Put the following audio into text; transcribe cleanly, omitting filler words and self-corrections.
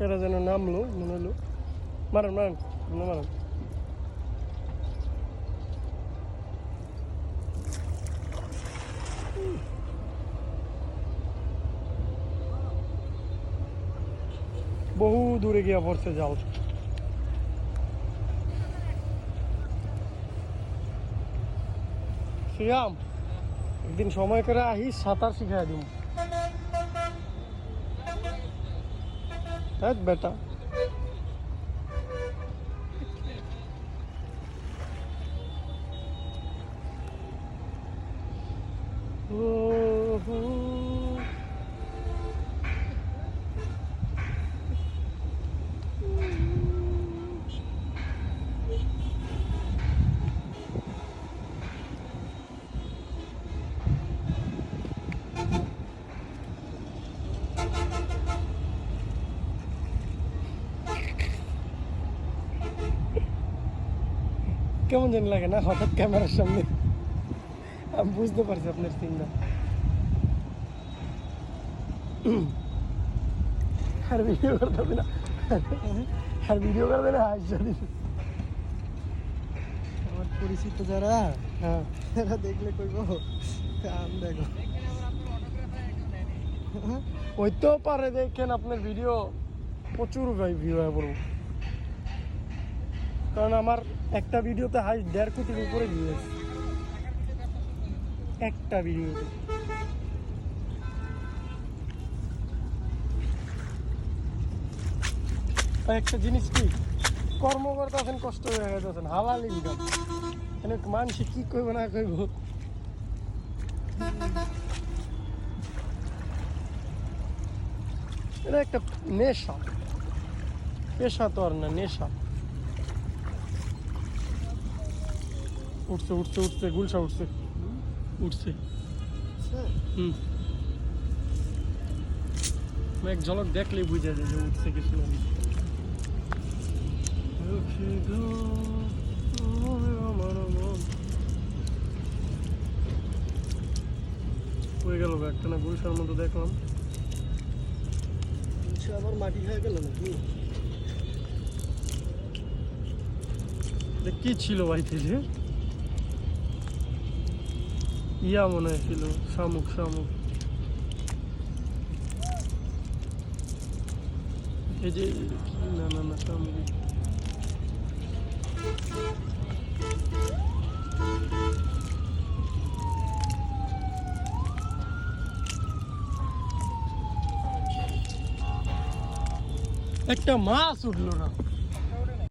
এরা যেন নামলো মনে হলো। মারেন মারেন মারেন। বহু দূরে গিয়া পড়ছে জাল। শ্রীরাম একদিন সময় করে আহিস, সাঁতার শিখাই দিব। হ্যাঁ বেটা, কেমন জানি লাগে না হঠাৎ ক্যামেরার সামনে। আমি বুঝতে পারছি আপনার চিন্তা। আর ভিডিও করতে হবে না, আর ভিডিও করবে না। আমার পরিচিত যারা, হ্যাঁ এরা দেখলে কইব কাম দেখো। হইতেও পারে, দেখেন আপনার ভিডিও প্রচুর ভিউ হয়ে পড়ব, কারণ আমার একটা ভিডিওতে হাই 1.5 কোটির উপরে ভিউ আছে একটা ভিডিওতে। একটা জিনিস কি, কর্ম করতেছেন, কষ্ট হয়ে গেছেন, হালাল ইনকাম। মানে মানুষ কি কইব না কইব, এটা একটা নেশা, পেশা তো আর না, নেশা। উঠছে উঠছে উঠছে, গুলশা উঠছে উঠছে। এক ঝলক দেখলেই বুঝা যায় যে উঠছে কিছু না। হয়ে গেল একটা না, গুলশার মতো দেখলাম। আবার মাটি হয়ে গেল নাকি? কি ছিল ভাই থেকে? ইয়া মনে হয়েছিল, শামুক শামুক। এই যে না না না, শামুক। একটা মাছ উঠলো না।